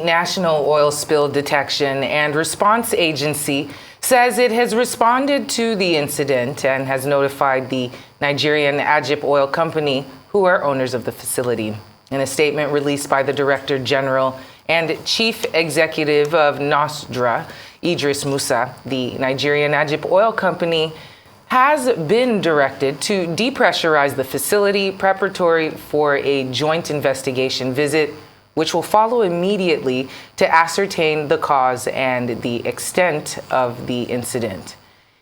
National Oil Spill Detection and Response Agency says it has responded to the incident and has notified the Nigerian Ajip Oil Company, who are owners of the facility. In a statement released by the Director General and Chief Executive of NOSDRA, Idris Musa, the Nigerian Ajip Oil Company has been directed to depressurize the facility preparatory for a joint investigation visit, which will follow immediately to ascertain the cause and the extent of the incident.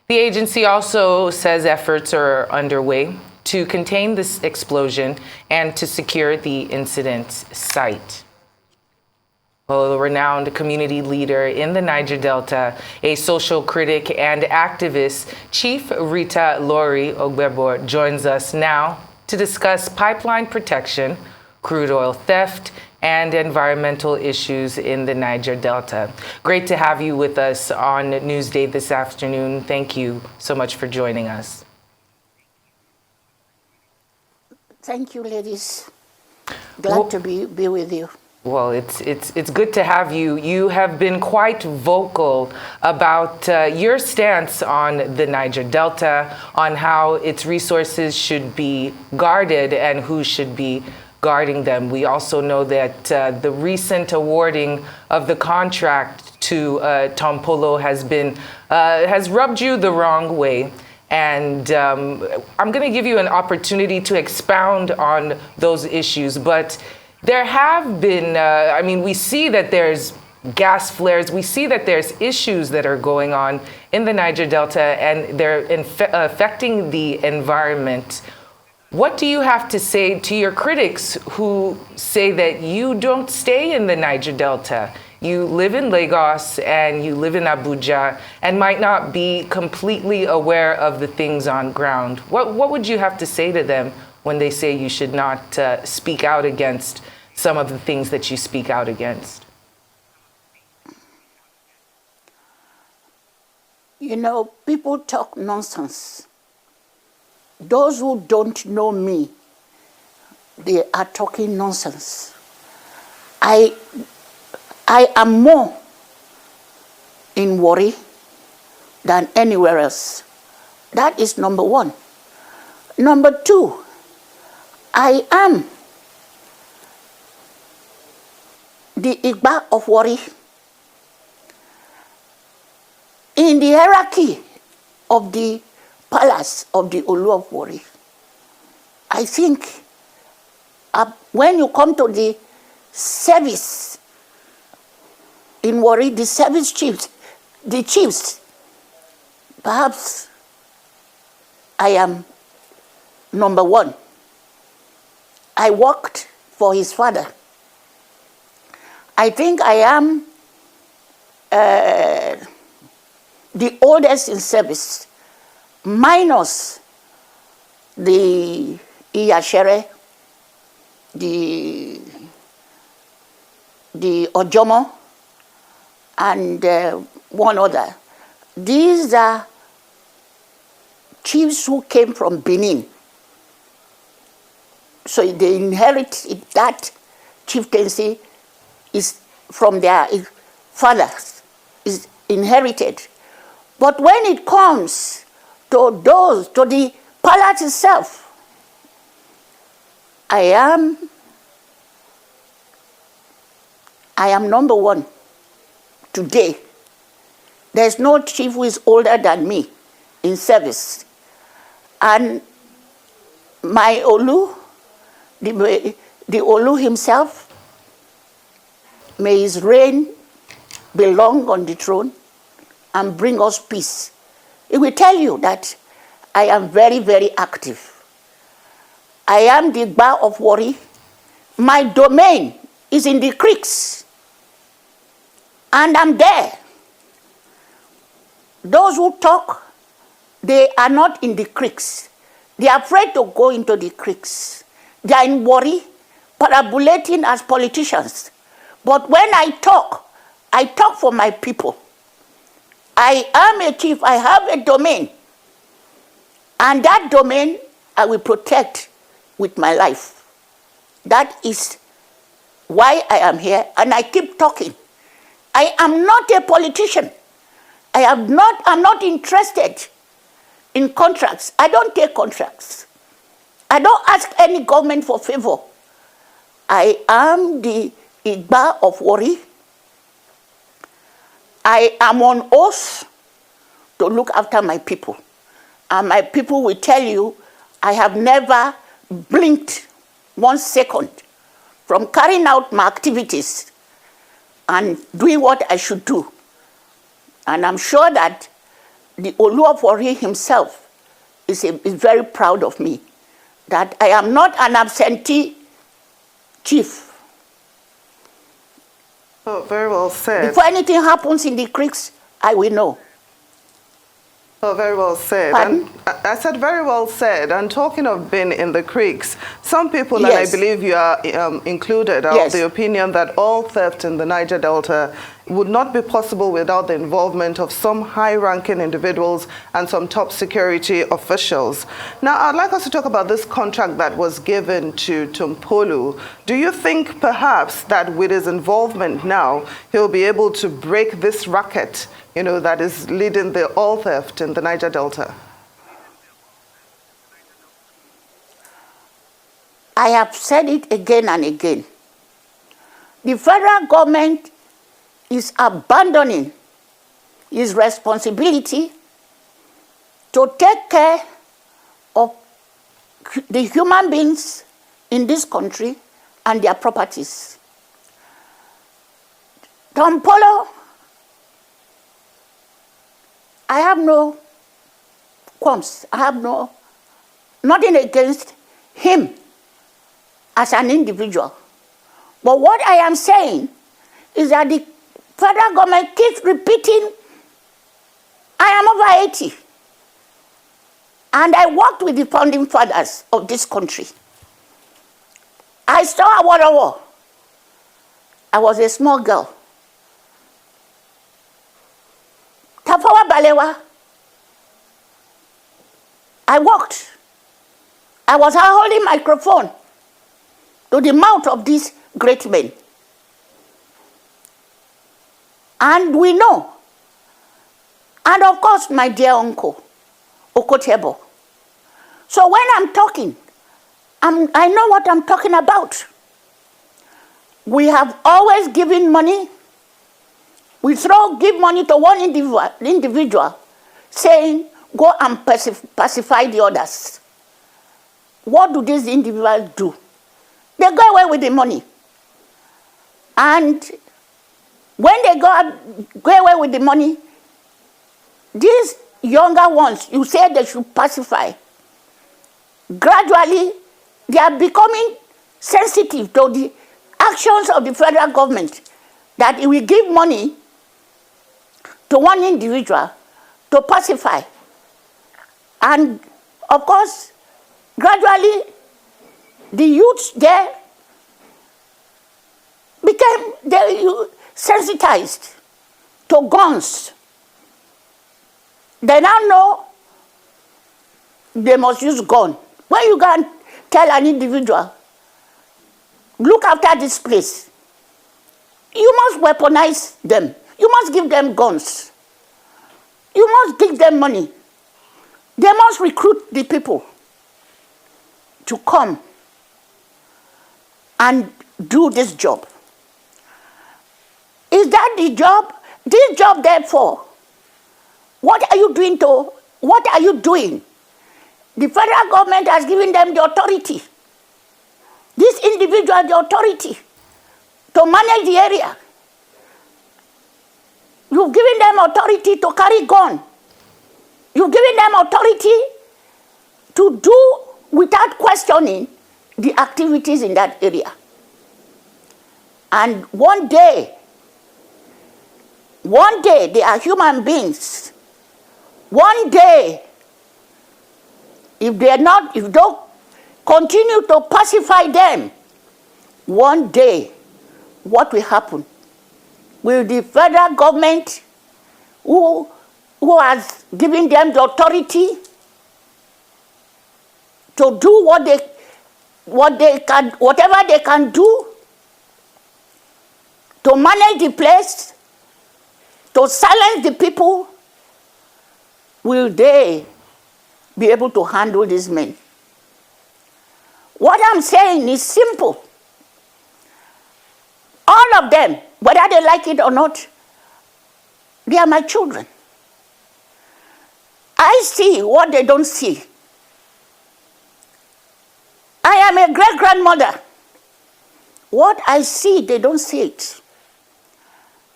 The agency also says efforts are underway to contain this explosion and to secure the incident site. Well, a renowned community leader in the Niger Delta, a social critic and activist, Chief Rita-Lori Ogbebor, joins us now to discuss pipeline protection, crude oil theft, and environmental issues in the Niger Delta. Great to have you with us on Newsday this afternoon. Thank you so much for joining us. Thank you, ladies. Glad to be with you. Well, it's good to have you. You have been quite vocal about your stance on the Niger Delta, on how its resources should be guarded and who should be guarding them. We also know that the recent awarding of the contract to Tompolo has rubbed you the wrong way. And I'm going to give you an opportunity to expound on those issues, but there have been, we see that there's gas flares. We see that there's issues that are going on in the Niger Delta, and they're affecting the environment. What do you have to say to your critics who say that you don't stay in the Niger Delta? You live in Lagos and you live in Abuja and might not be completely aware of the things on ground. What would you have to say to them when they say you should not speak out against some of the things that you speak out against? You know, people talk nonsense. Those who don't know me, they are talking nonsense. I am more in worry than anywhere else. That is number one. Number two, I am the Igba of worry. In the hierarchy of the palace of the Olu of worry, I think when you come to the service in worry, the service chiefs, the chiefs, perhaps I am number one. I worked for his father. I think I am the oldest in service, minus the Iyashere, the Ojomo, and one other. These are chiefs who came from Benin. So they inherit that chieftaincy is from their fathers, is inherited. But when it comes to the palace itself, I am number one today. There's no chief who is older than me in service. And my Olu, the Olu himself, may his reign be long on the throne and bring us peace. It will tell you that I am very, very active. I am the Igba of worry. My domain is in the creeks. And I'm there. Those who talk, they are not in the creeks. They are afraid to go into the creeks. They are in worry, parabolating as politicians. But when I talk for my people. I am a chief, I have a domain. And that domain I will protect with my life. That is why I am here, and I keep talking. I am not a politician. I'm not interested in contracts. I don't take contracts. I don't ask any government for favor. I am the Igba of Wari. I am on oath to look after my people. And my people will tell you, I have never blinked 1 second from carrying out my activities and doing what I should do. And I'm sure that the Olu of Wari himself is very proud of me, that I am not an absentee chief. Oh, very well said. Before anything happens in the creeks, I will know. Oh, very well said. Pardon? And I said very well said. And talking of being in the creeks, some people, Yes. and I believe you are included, are Yes. of the opinion that all theft in the Niger Delta would not be possible without the involvement of some high-ranking individuals and some top security officials. Now, I'd like us to talk about this contract that was given to Tompolo. Do you think perhaps that with his involvement now, he'll be able to break this racket, you know, that is leading the oil theft in the Niger Delta? I have said it again and again. The federal government is abandoning its responsibility to take care of the human beings in this country and their properties. Tompolo, I have no qualms. I have nothing against him as an individual. But what I am saying is that the federal government keeps repeating, I am over 80. And I worked with the founding fathers of this country. I saw a water war. I was a small girl. Tafawa Balewa, I walked. I was holding microphone to the mouth of these great men. And we know. And of course, my dear uncle, Ogbebor. So when I'm talking, I know what I'm talking about. We have always given money. We give money to one individual saying, go and pacify the others. What do these individuals do? They go away with the money. And when they go away with the money, these younger ones, you say they should pacify. Gradually, they are becoming sensitive to the actions of the federal government, that it will give money to one individual to pacify. And of course, gradually, the youths there became sensitized to guns. They now know they must use gun. When you go and tell an individual, look after this place, you must weaponize them. You must give them guns. You must give them money. They must recruit the people to come and do this job. Is that the job? This job, therefore, what are you doing? The federal government has given them the authority, this individual the authority to manage the area. You've given them authority to carry gun. You've given them authority to do without questioning the activities in that area. And one day, they are human beings. One day, if they don't continue to pacify them, one day, what will happen? Will the federal government, who has given them the authority to do whatever they can do, to manage the place, to silence the people, will they be able to handle these men? What I'm saying is simple. All of them, whether they like it or not, they are my children. I see what they don't see. I am a great-grandmother. What I see, they don't see it.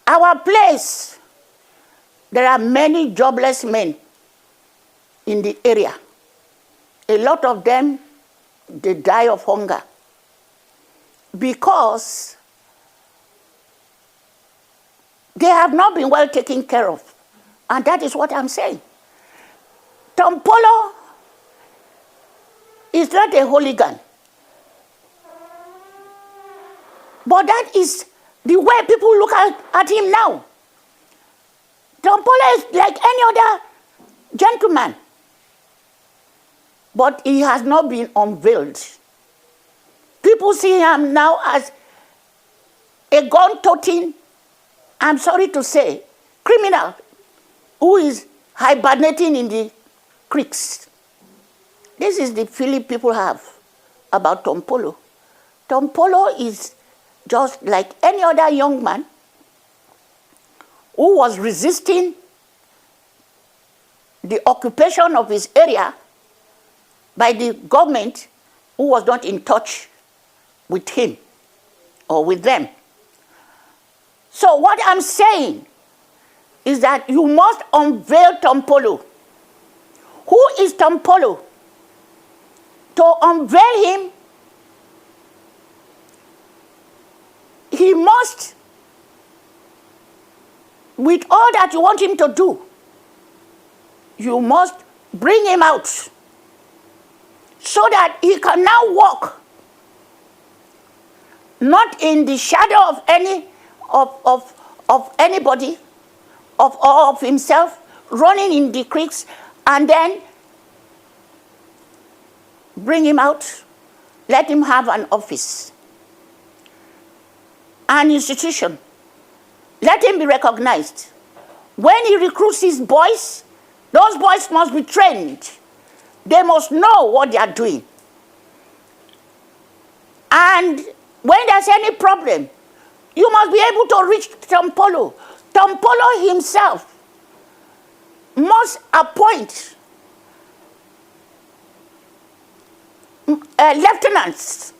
Our place, there are many jobless men in the area. A lot of them, they die of hunger because they have not been well taken care of. And that is what I'm saying. Tompolo is not a hooligan. But that is the way people look at him now. Tompolo is like any other gentleman. But he has not been unveiled. People see him now as a gun-toting, I'm sorry to say, criminal who is hibernating in the creeks. This is the feeling people have about Tompolo. Tompolo is just like any other young man who was resisting the occupation of his area by the government who was not in touch with him or with them. So what I'm saying is that you must unveil Tompolo. Who is Tompolo? To unveil him, he must, with all that you want him to do, you must bring him out so that he can now walk not in the shadow of any of anybody, of himself, running in the creeks, and then bring him out, let him have an office, an institution, let him be recognized. When he recruits his boys, those boys must be trained. They must know what they are doing. And when there's any problem, you must be able to reach Tompolo. Tompolo himself must appoint lieutenants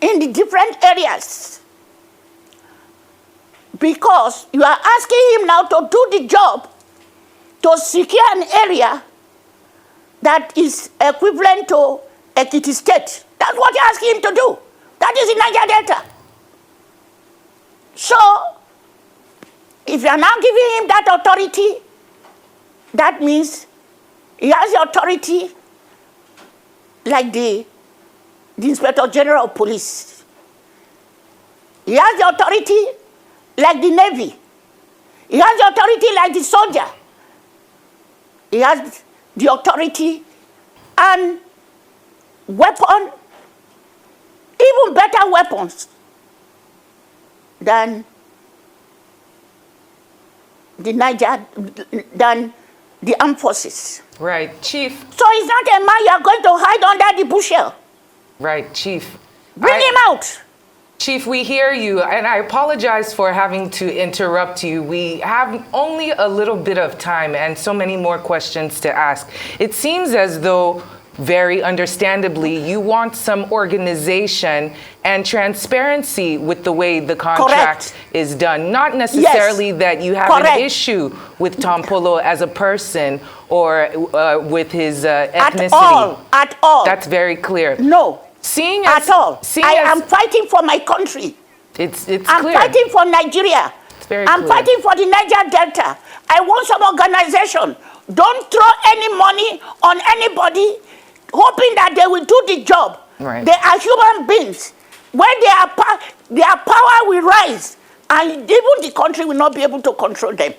in the different areas, because you are asking him now to do the job to secure an area that is equivalent to Ekiti State. That's what you're asking him to do. That is in Niger Delta. So, if you are now giving him that authority, that means he has the authority like the Inspector General of Police. He has the authority like the Navy. He has the authority like the soldier. He has the authority and weapon, even better weapons than the Niger, than the armed forces. Right, Chief. So he's not a man you are going to hide under the bushel. Right, Chief. Bring him out. Chief, we hear you, and I apologize for having to interrupt you. We have only a little bit of time and so many more questions to ask. It seems as though, very understandably, you want some organization and transparency with the way the contract is done. Not necessarily that you have an issue with Tompolo as a person or with his ethnicity. At all. That's very clear. No. At all. I am fighting for my country. It's I'm clear. fighting for Nigeria. It's very I'm clear. fighting for the Niger Delta. I want some organization. Don't throw any money on anybody hoping that they will do the job. Right. They are human beings. When their power will rise, and even the country will not be able to control them.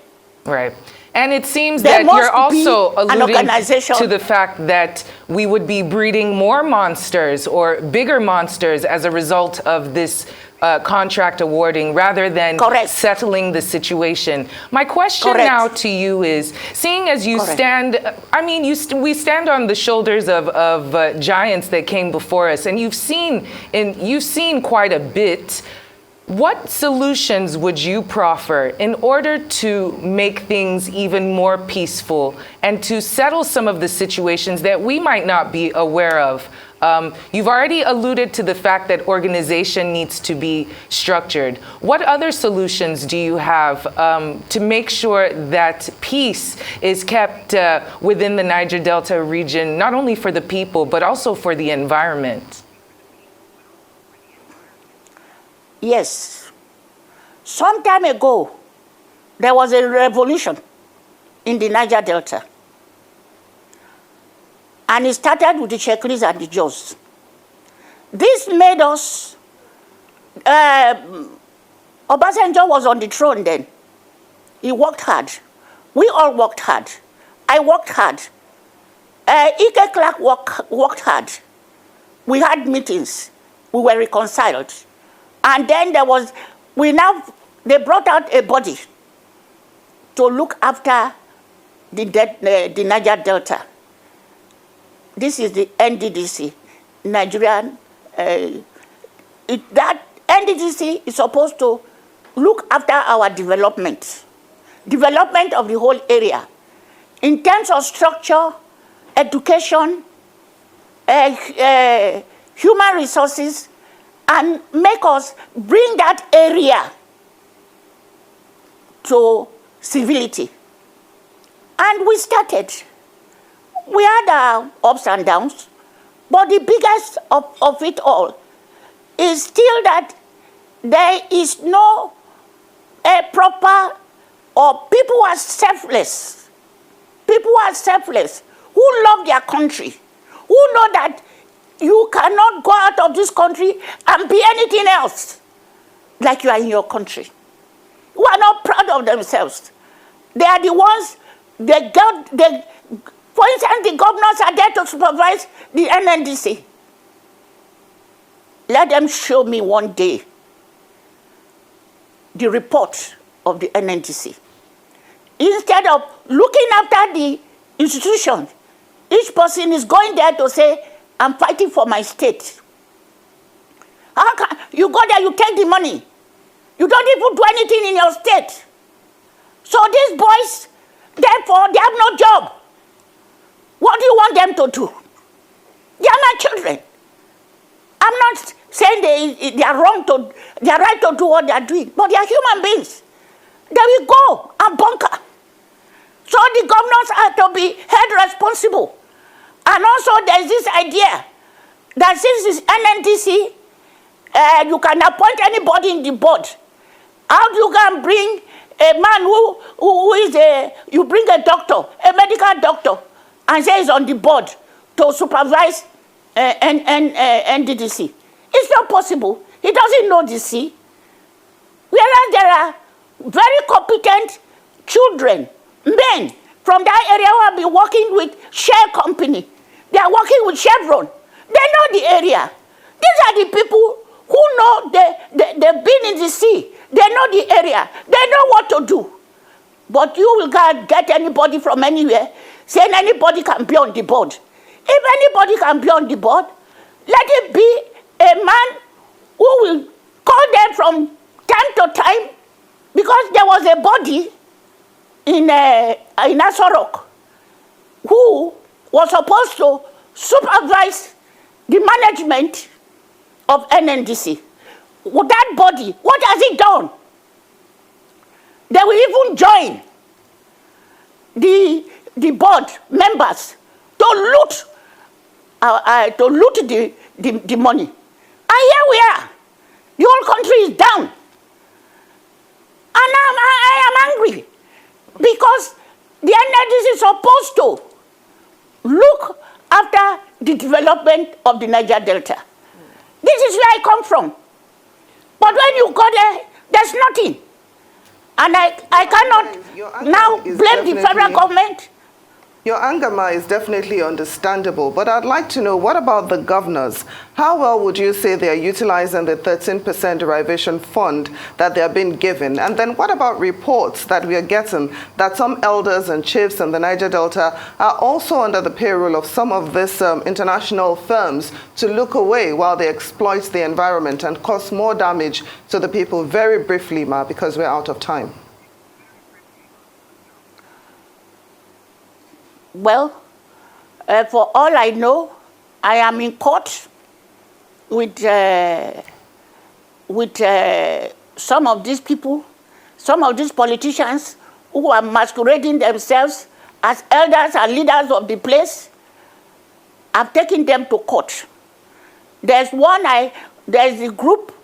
Right. And it seems There that you're must be also an alluding organization. to the fact that we would be breeding more monsters or bigger monsters as a result of this contract awarding rather than Correct. settling the situation. My question Correct. now to you is, seeing as you Correct. stand, I mean, we stand on the shoulders of giants that came before us, and you've seen quite a bit. What solutions would you proffer in order to make things even more peaceful and to settle some of the situations that we might not be aware of? You've already alluded to the fact that organization needs to be structured. What other solutions do you have to make sure that peace is kept within the Niger Delta region, not only for the people, but also for the environment? Yes. Some time ago, there was a revolution in the Niger Delta. And it started with the Shekris and the Jos. This made us, Obasanjo was on the throne then. He worked hard. We all worked hard. I worked hard. Ike Clark worked hard. We had meetings. We were reconciled. And then they brought out a body to look after the Niger Delta. This is the NDDC, Nigerian. That NDDC is supposed to look after our development of the whole area, in terms of structure, education, human resources, and make us bring that area to civility. And we started. We had our ups and downs, but the biggest of it all is still that there is no proper, or people are selfless. People are selfless, who love their country, who know that you cannot go out of this country and be anything else like you are in your country. Who are not proud of themselves. They are the ones, for instance, the governors are there to supervise the NNDC. Let them show me one day the report of the NNDC. Instead of looking after the institution, each person is going there to say, I'm fighting for my state. How can you go there, you take the money. You don't even do anything in your state. So these boys, therefore, they have no job. What do you want them to do? They are my children. I'm not saying they are right to do what they are doing, but they are human beings. They will go and bunker. So the governors are to be held responsible. And also there's this idea that since it's NNDC, you can appoint anybody in the board. How do you can bring a man who is you bring a doctor, a medical doctor, and say he's on the board to supervise NDDC? It's not possible. He doesn't know the sea. Whereas there are very competent children, men from that area who have been working with Shell Company. They are working with Chevron. They know the area. These are the people who know they've been in the sea. They know the area. They know what to do. But you will get anybody from anywhere saying anybody can be on the board. If anybody can be on the board, let it be a man who will call them from time to time, because there was a body in Asorok who was supposed to supervise the management of NNDC. With that body, what has it done? They will even join the board members to loot the money. And here we are. The whole country is down. And I am angry because the NNDC is supposed to look after the development of the Niger Delta. This is where I come from. But when you go there, there's nothing. And I cannot now blame the federal government. Your anger, Ma, is definitely understandable, but I'd like to know, what about the governors? How well would you say they are utilizing the 13% derivation fund that they are being given? And then what about reports that we are getting that some elders and chiefs in the Niger Delta are also under the payroll of some of these international firms to look away while they exploit the environment and cause more damage to the people? Very briefly, Ma, because we're out of time. Well, for all I know, I am in court with some of these people, some of these politicians who are masquerading themselves as elders and leaders of the place. I've taken them to court. There's a group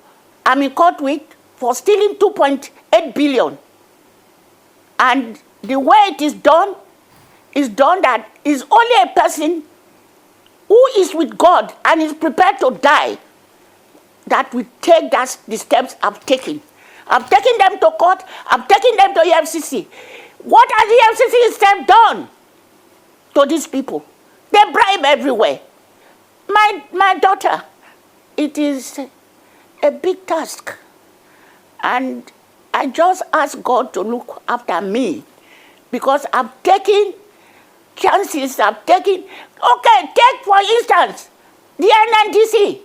I'm in court with for stealing 2.8 billion. And the way it is done that is only a person who is with God and is prepared to die that will take the steps I've taken. I've taken them to court. I've taken them to EFCC. What has the EFCC itself done to these people? They bribe everywhere. My daughter, it is a big task. And I just ask God to look after me because I've taken chances. Okay, take for instance the NNDC.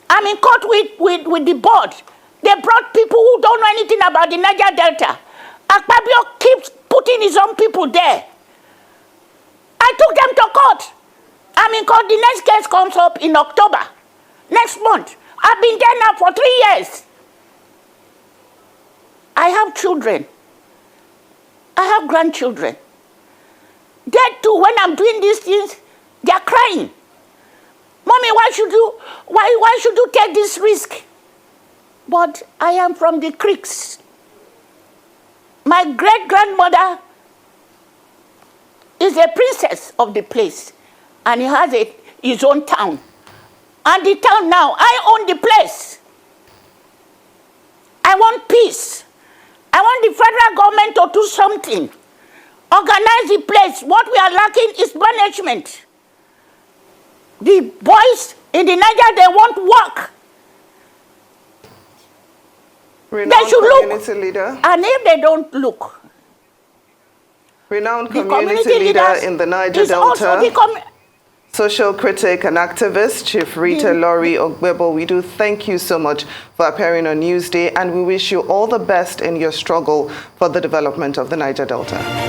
I'm in court with the board. They brought people who don't know anything about the Niger Delta. Akpabio keeps putting his own people there. I took them to court. I'm in court. The next case comes up in October, next month. I've been there now for 3 years. I have children. I have grandchildren. They too, when I'm doing these things, they're crying. Mommy, why should you take this risk? But I am from the creeks. My great-grandmother is a princess of the place, and he has his own town. And the town now, I own the place. I want peace. I want the federal government to do something. Organize the place. What we are lacking is management. The boys in the Niger, they won't work. Renowned they should community look. Leader. And if they don't look, renowned community leader in the Niger Delta, social critic and activist, Chief Rita-Lori Ogbebor, we do thank you so much for appearing on Newsday, and we wish you all the best in your struggle for the development of the Niger Delta.